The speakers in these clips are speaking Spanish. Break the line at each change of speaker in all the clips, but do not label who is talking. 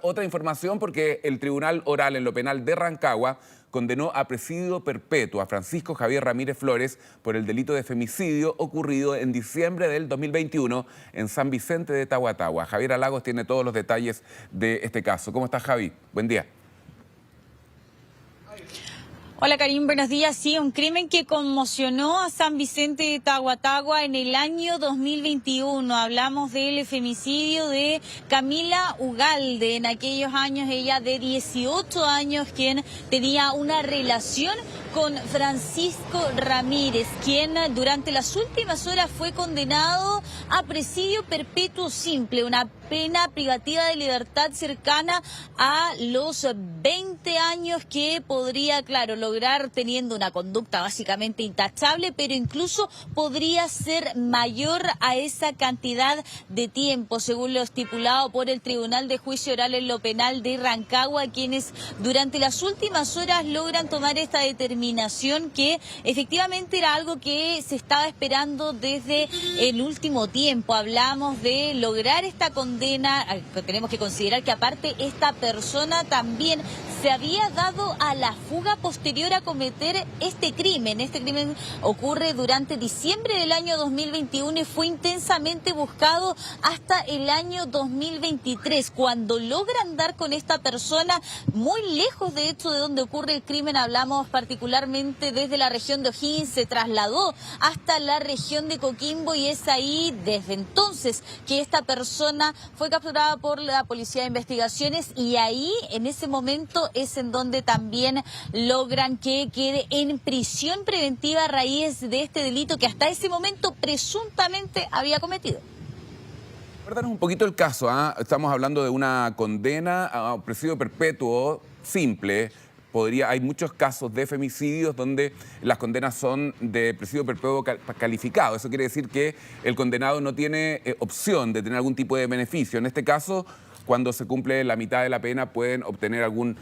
Otra información porque el Tribunal Oral en lo Penal de Rancagua condenó a presidio perpetuo a Francisco Javier Ramírez Flores por el delito de femicidio ocurrido en diciembre del 2021 en San Vicente de Tahuatahua. Javier Lagos tiene todos los detalles de este caso. ¿Cómo estás, Javi? Buen día.
Hola Karim, buenos días. Sí, un crimen que conmocionó a San Vicente de Tahuatahua en el año 2021. Hablamos del femicidio de Camila Ugalde. En aquellos años, ella de 18 años, quien tenía una relación con Francisco Ramírez, quien durante las últimas horas fue condenado a presidio perpetuo simple, una pena privativa de libertad cercana a los 20 años que podría, claro, lograr teniendo una conducta básicamente intachable, pero incluso podría ser mayor a esa cantidad de tiempo, según lo estipulado por el Tribunal de Juicio Oral en lo Penal de Rancagua, quienes durante las últimas horas logran tomar esta determinación que efectivamente era algo que se estaba esperando desde el último tiempo. Hablamos de lograr esta condena. Tenemos que considerar que aparte esta persona también se había dado a la fuga posterior a cometer este crimen. Este crimen ocurre durante diciembre del año 2021 y fue intensamente buscado hasta el año 2023, cuando logran dar con esta persona muy lejos, de hecho, de donde ocurre el crimen. Hablamos particularmente desde la región de O'Higgins, se trasladó hasta la región de Coquimbo y es ahí desde entonces que esta persona fue capturada por la Policía de Investigaciones y ahí, en ese momento, es en donde también logran que quede en prisión preventiva a raíz de este delito que hasta ese momento presuntamente había cometido.
Cuéntanos un poquito el caso, ¿ah? Estamos hablando de una condena a presidio perpetuo simple. Hay muchos casos de femicidios donde las condenas son de presidio perpetuo calificado. Eso quiere decir que el condenado no tiene opción de tener algún tipo de beneficio. En este caso, cuando se cumple la mitad de la pena, pueden obtener algún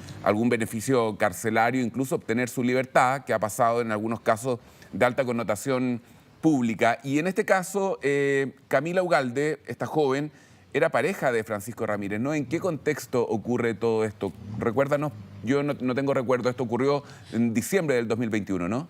beneficio carcelario, incluso obtener su libertad, que ha pasado en algunos casos de alta connotación pública. Y en este caso, Camila Ugalde, esta joven, era pareja de Francisco Ramírez, ¿no? ¿En qué contexto ocurre todo esto? Recuérdanos, yo no tengo recuerdo, esto ocurrió en diciembre del 2021, ¿no?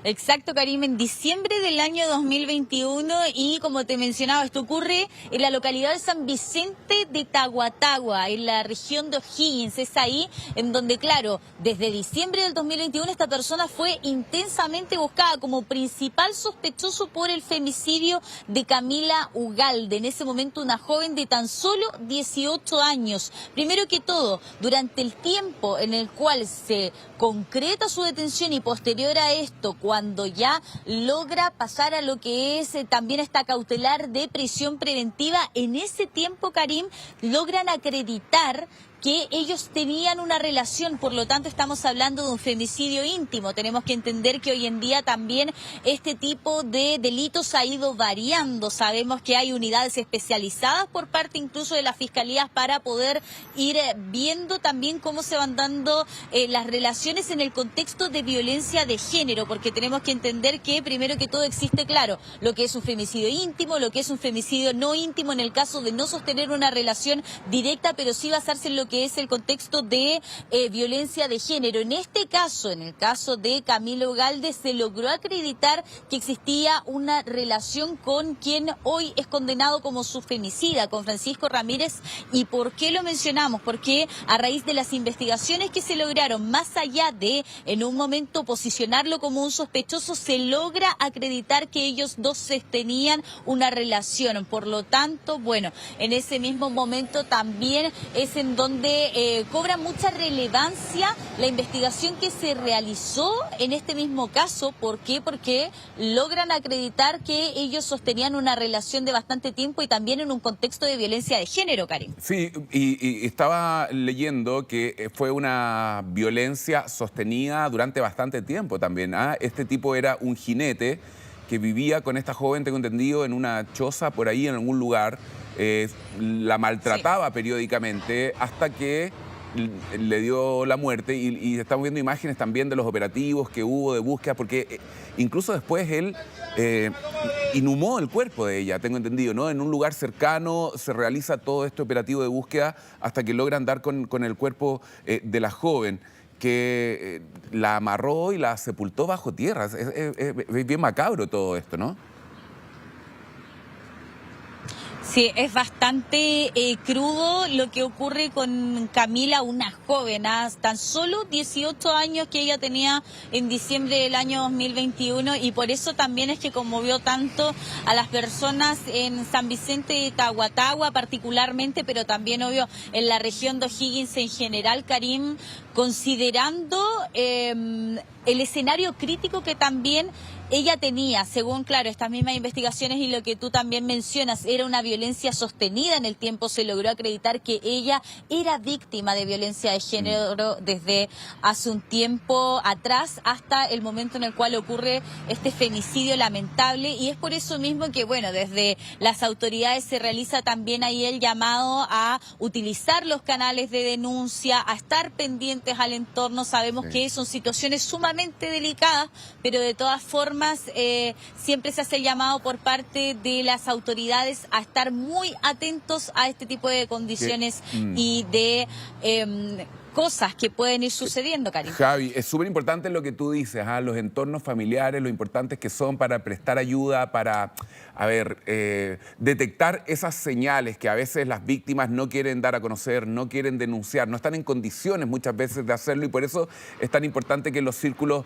Exacto, Karim, en diciembre del año 2021 y como te mencionaba, esto ocurre en la localidad de San Vicente de Tahuatahua, en la región de O'Higgins. Es ahí en donde, claro, desde diciembre del 2021 esta persona fue intensamente buscada como principal sospechoso por el femicidio de Camila Ugalde, en ese momento una joven de tan solo 18 años. Primero que todo, durante el tiempo en el cual se concreta su detención y posterior a esto, cuando ya logra pasar a lo que es también esta cautelar de prisión preventiva, en ese tiempo, Karim, logran acreditar que ellos tenían una relación, por lo tanto estamos hablando de un femicidio íntimo. Tenemos que entender que hoy en día también este tipo de delitos ha ido variando. Sabemos que hay unidades especializadas por parte incluso de las fiscalías para poder ir viendo también cómo se van dando las relaciones en el contexto de violencia de género, porque tenemos que entender que primero que todo existe, claro, lo que es un femicidio íntimo, lo que es un femicidio no íntimo en el caso de no sostener una relación directa, pero sí basarse en lo que es el contexto de violencia de género. En este caso, en el caso de Camila Ugalde, se logró acreditar que existía una relación con quien hoy es condenado como su femicida, con Francisco Ramírez. ¿Y por qué lo mencionamos? Porque a raíz de las investigaciones que se lograron, más allá de en un momento posicionarlo como un sospechoso, se logra acreditar que ellos dos tenían una relación. Por lo tanto, bueno, en ese mismo momento también es en donde cobra mucha relevancia la investigación que se realizó en este mismo caso. ¿Por qué? Porque logran acreditar que ellos sostenían una relación de bastante tiempo y también en un contexto de violencia de género, Karim.
Sí, y estaba leyendo que fue una violencia sostenida durante bastante tiempo también, ¿ah? Este tipo era un jinete que vivía con esta joven, tengo entendido, en una choza por ahí en algún lugar. La maltrataba periódicamente hasta que le dio la muerte y estamos viendo imágenes también de los operativos que hubo de búsqueda, porque incluso después él inhumó el cuerpo de ella, tengo entendido, ¿no? En un lugar cercano se realiza todo este operativo de búsqueda hasta que logran dar con el cuerpo de la joven, que la amarró y la sepultó bajo tierra. Es bien macabro todo esto, ¿no?
Sí, es bastante crudo lo que ocurre con Camila, una joven, tan solo 18 años que ella tenía en diciembre del año 2021, y por eso también es que conmovió tanto a las personas en San Vicente de Tahuatahua particularmente, pero también, obvio, en la región de O'Higgins en general, Karim, considerando el escenario crítico que también ella tenía, según, claro, estas mismas investigaciones y lo que tú también mencionas, era una violencia sostenida en el tiempo. Se logró acreditar que ella era víctima de violencia de género desde hace un tiempo atrás hasta el momento en el cual ocurre este femicidio lamentable, y es por eso mismo que, bueno, desde las autoridades se realiza también ahí el llamado a utilizar los canales de denuncia, a estar pendientes al entorno. Sabemos que son situaciones sumamente delicadas, pero de todas formas siempre se hace el llamado por parte de las autoridades a estar muy atentos a este tipo de condiciones y de cosas que pueden ir sucediendo, Karim.
Javi, es súper importante lo que tú dices, los entornos familiares, lo importantes que son para prestar ayuda, para, detectar esas señales que a veces las víctimas no quieren dar a conocer, no quieren denunciar, no están en condiciones muchas veces de hacerlo, y por eso es tan importante que los círculos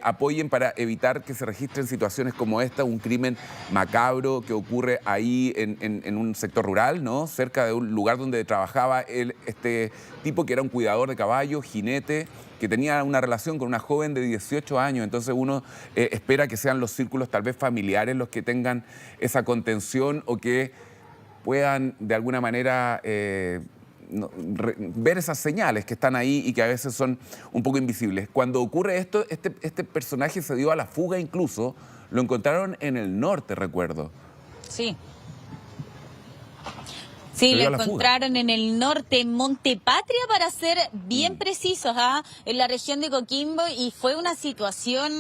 apoyen para evitar que se registren situaciones como esta, un crimen macabro que ocurre ahí en un sector rural, ¿no? Cerca de un lugar donde trabajaba este tipo que era un cuidador de caballos, jinete, que tenía una relación con una joven de 18 años. Entonces uno espera que sean los círculos tal vez familiares los que tengan esa contención o que puedan de alguna manera ver esas señales que están ahí y que a veces son un poco invisibles. Cuando ocurre esto, este personaje se dio a la fuga incluso, lo encontraron en el norte, recuerdo.
Sí. Sí, lo encontraron en el norte, en Monte Patria, para ser bien precisos, en la región de Coquimbo, y fue una situación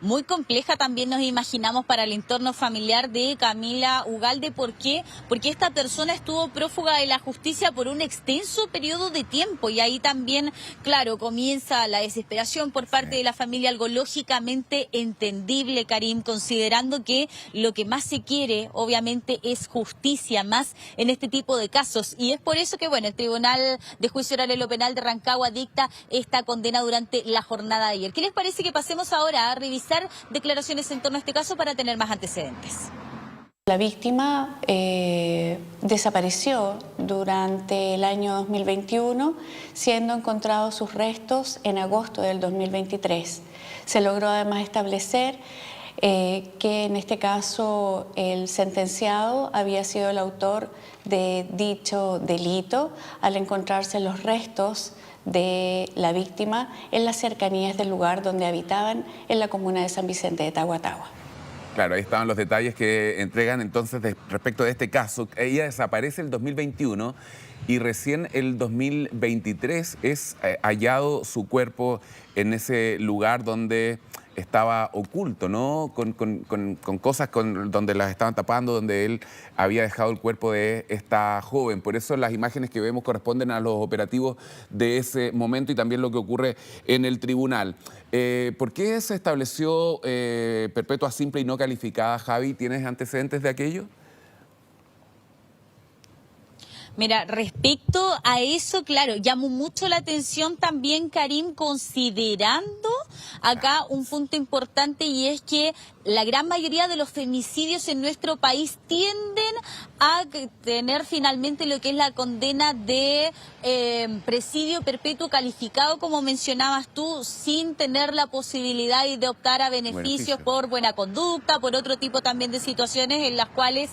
muy compleja también, nos imaginamos, para el entorno familiar de Camila Ugalde. ¿Por qué? Porque esta persona estuvo prófuga de la justicia por un extenso periodo de tiempo, y ahí también, claro, comienza la desesperación por parte de la familia, algo lógicamente entendible, Karim, considerando que lo que más se quiere, obviamente, es justicia, más en este tipo de casos, y es por eso que, bueno, el Tribunal de Juicio Oral en lo Penal de Rancagua dicta esta condena durante la jornada de ayer. ¿Qué les parece que pasemos ahora a revisar declaraciones en torno a este caso para tener más antecedentes?
La víctima desapareció durante el año 2021, siendo encontrados sus restos en agosto del 2023. Se logró además establecer que en este caso el sentenciado había sido el autor de dicho delito al encontrarse los restos de la víctima en las cercanías del lugar donde habitaban, en la comuna de San Vicente de Tahuatahua.
Claro, ahí estaban los detalles que entregan entonces respecto de este caso. Ella desaparece el 2021 y recién el 2023 es hallado su cuerpo en ese lugar donde estaba oculto, ¿no? Con cosas donde las estaban tapando, donde él había dejado el cuerpo de esta joven. Por eso las imágenes que vemos corresponden a los operativos de ese momento y también lo que ocurre en el tribunal. ¿Por qué se estableció perpetua simple y no calificada, Javi? ¿Tienes antecedentes de aquello?
Mira, respecto a eso, claro, llamó mucho la atención también, Karim, considerando acá un punto importante, y es que la gran mayoría de los femicidios en nuestro país tienden a tener finalmente lo que es la condena de presidio perpetuo calificado, como mencionabas tú, sin tener la posibilidad de optar a beneficios por buena conducta, por otro tipo también de situaciones en las cuales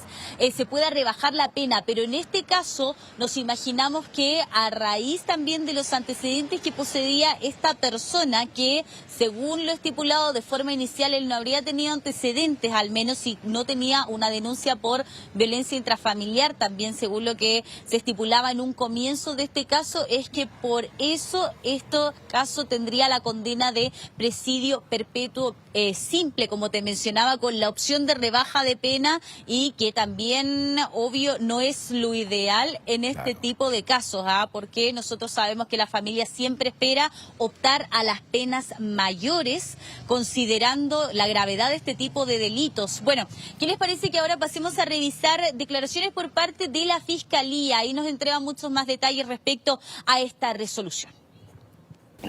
se pueda rebajar la pena. Pero en este caso nos imaginamos que a raíz también de los antecedentes que poseía esta persona, que según lo estipulado de forma inicial él no habría tenido antecedentes, al menos si no tenía una denuncia por violencia intrafamiliar, también según lo que se estipulaba en un comienzo de este caso, es que por eso este caso tendría la condena de presidio perpetuo simple, como te mencionaba, con la opción de rebaja de pena, y que también, obvio, no es lo ideal en este tipo de casos, porque nosotros sabemos que la familia siempre espera optar a las penas mayores, considerando la gravedad de este tipo de delitos. Bueno, ¿qué les parece que ahora pasemos a revisar declaraciones por parte de la Fiscalía? Ahí nos entrega muchos más detalles respecto a esta resolución.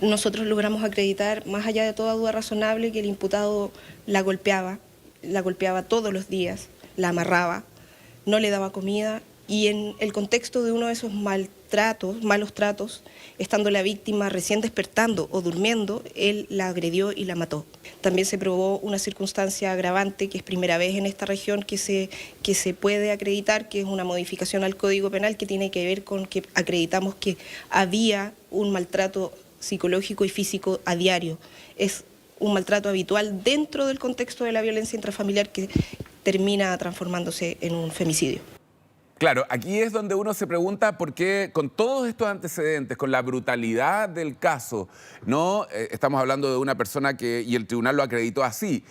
Nosotros logramos acreditar, más allá de toda duda razonable, que el imputado la golpeaba todos los días, la amarraba, no le daba comida, y en el contexto de uno de esos malos tratos, estando la víctima recién despertando o durmiendo, él la agredió y la mató. También se probó una circunstancia agravante, que es primera vez en esta región que se puede acreditar, que es una modificación al Código Penal que tiene que ver con que acreditamos que había un maltrato psicológico y físico a diario. Es un maltrato habitual dentro del contexto de la violencia intrafamiliar que termina transformándose en un femicidio.
Claro, aquí es donde uno se pregunta por qué, con todos estos antecedentes, con la brutalidad del caso, ¿no? Estamos hablando de una persona que, y el tribunal lo acreditó así,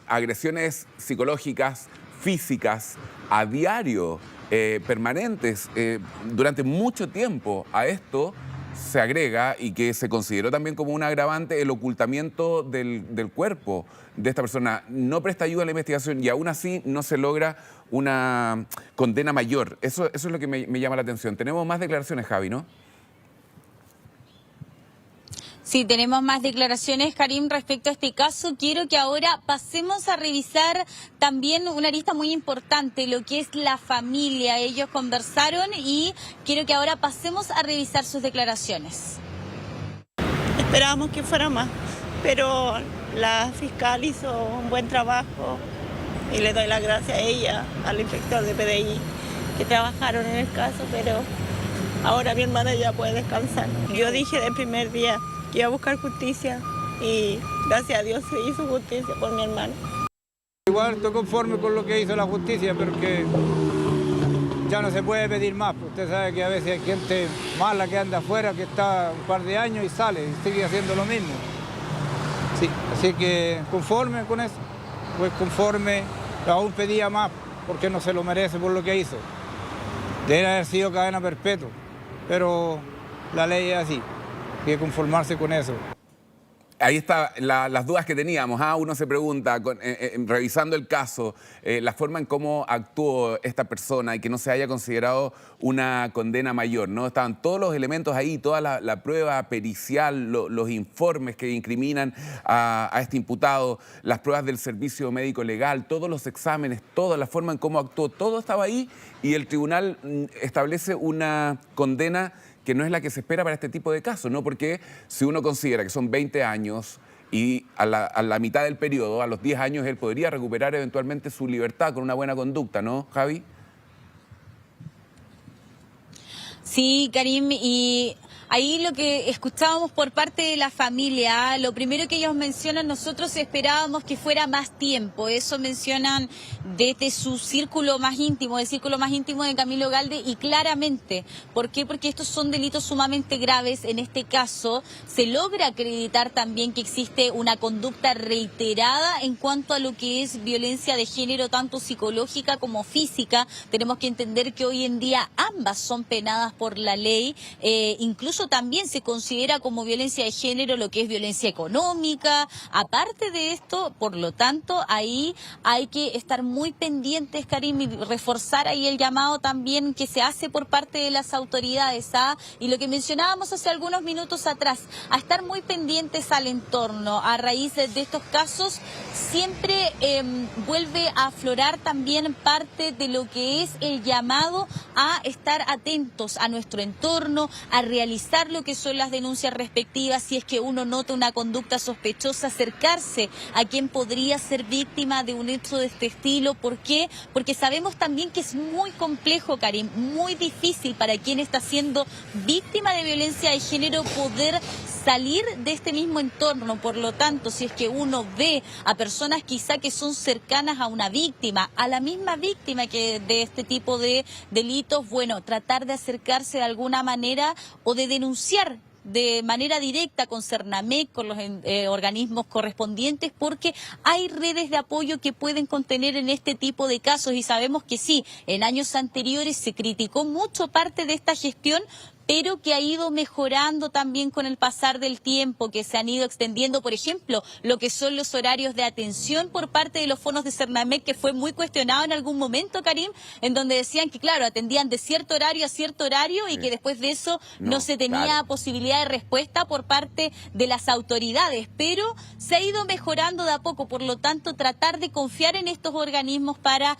agresiones psicológicas, físicas, a diario, permanentes, durante mucho tiempo. A esto se agrega, y que se consideró también como un agravante, el ocultamiento del cuerpo de esta persona. No presta ayuda a la investigación y aún así no se logra una condena mayor. Eso es lo que me llama la atención. Tenemos más declaraciones, Javi, ¿no?
Sí, tenemos más declaraciones, Karim, respecto a este caso. Quiero que ahora pasemos a revisar también una arista muy importante, lo que es la familia. Ellos conversaron y quiero que ahora pasemos a revisar sus declaraciones.
Esperábamos que fuera más, pero la fiscal hizo un buen trabajo y le doy las gracias a ella, al inspector de PDI, que trabajaron en el caso, pero ahora mi hermana ya puede descansar. Yo dije del primer día que iba a buscar justicia y gracias a Dios se hizo justicia por mi hermano.
Igual estoy conforme con lo que hizo la justicia, porque ya no se puede pedir más. Usted sabe que a veces hay gente mala que anda afuera, que está un par de años y sale y sigue haciendo lo mismo. Sí, así que conforme con eso, pues conforme, aún pedía más porque no se lo merece por lo que hizo. Debe haber sido cadena perpetua, pero la ley es así. Hay que conformarse con eso.
Ahí están las dudas que teníamos. Uno se pregunta, revisando el caso, la forma en cómo actuó esta persona y que no se haya considerado una condena mayor, ¿no? Estaban todos los elementos ahí, toda la prueba pericial, los informes que incriminan a este imputado, las pruebas del servicio médico legal, todos los exámenes, toda la forma en cómo actuó, todo estaba ahí, y el tribunal establece una condena que no es la que se espera para este tipo de casos, ¿no? Porque si uno considera que son 20 años y a la mitad del periodo, a los 10 años, él podría recuperar eventualmente su libertad con una buena conducta, ¿no, Javi?
Sí, Karim, y ahí lo que escuchábamos por parte de la familia, lo primero que ellos mencionan, nosotros esperábamos que fuera más tiempo. Eso mencionan desde su círculo más íntimo, el círculo más íntimo de Camilo Galde, y claramente. ¿Por qué? Porque estos son delitos sumamente graves. En este caso se logra acreditar también que existe una conducta reiterada en cuanto a lo que es violencia de género, tanto psicológica como física. Tenemos que entender que hoy en día ambas son penadas por la ley, incluso también se considera como violencia de género lo que es violencia económica. Aparte de esto, por lo tanto, ahí hay que estar muy pendientes, Karim, y reforzar ahí el llamado también que se hace por parte de las autoridades, y lo que mencionábamos hace algunos minutos atrás, a estar muy pendientes al entorno. A raíz de estos casos siempre vuelve a aflorar también parte de lo que es el llamado a estar atentos a nuestro entorno, a realizar lo que son las denuncias respectivas. Si es que uno nota una conducta sospechosa, acercarse a quien podría ser víctima de un hecho de este estilo. ¿Por qué? Porque sabemos también que es muy complejo, Karim, muy difícil para quien está siendo víctima de violencia de género poder salir de este mismo entorno. Por lo tanto, si es que uno ve a personas quizá que son cercanas a una víctima, a la misma víctima que de este tipo de delitos, bueno, tratar de acercarse de alguna manera o de denunciar de manera directa con Cernamec, con los organismos correspondientes, porque hay redes de apoyo que pueden contener en este tipo de casos y sabemos que sí, en años anteriores se criticó mucho parte de esta gestión, pero que ha ido mejorando también con el pasar del tiempo, que se han ido extendiendo, por ejemplo, lo que son los horarios de atención por parte de los fondos de Cernamec, que fue muy cuestionado en algún momento, Karim, en donde decían que, claro, atendían de cierto horario a cierto horario y que después de eso no se tenía posibilidad de respuesta por parte de las autoridades, pero se ha ido mejorando de a poco, por lo tanto, tratar de confiar en estos organismos para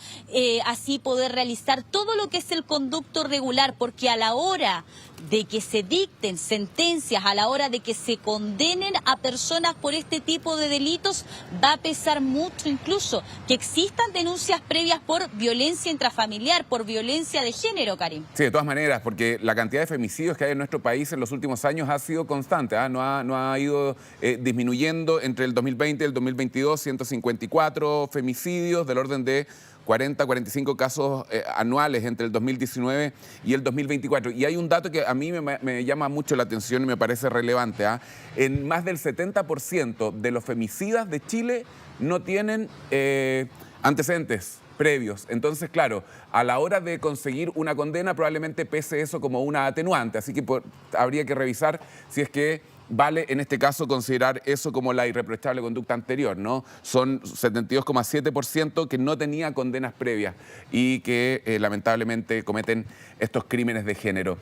así poder realizar todo lo que es el conducto regular, porque a la hora de que se dicten sentencias, a la hora de que se condenen a personas por este tipo de delitos, va a pesar mucho incluso que existan denuncias previas por violencia intrafamiliar, por violencia de género, Karim.
Sí, de todas maneras, porque la cantidad de femicidios que hay en nuestro país en los últimos años ha sido constante, no ha ido disminuyendo entre el 2020 y el 2022, 154 femicidios del orden de 40, 45 casos anuales entre el 2019 y el 2024. Y hay un dato que a mí me llama mucho la atención y me parece relevante. En más del 70% de los femicidas de Chile no tienen antecedentes previos. Entonces, claro, a la hora de conseguir una condena probablemente pese eso como una atenuante. Así que habría que revisar si es que vale en este caso considerar eso como la irreprochable conducta anterior, ¿no? Son 72,7% que no tenía condenas previas y que lamentablemente cometen estos crímenes de género.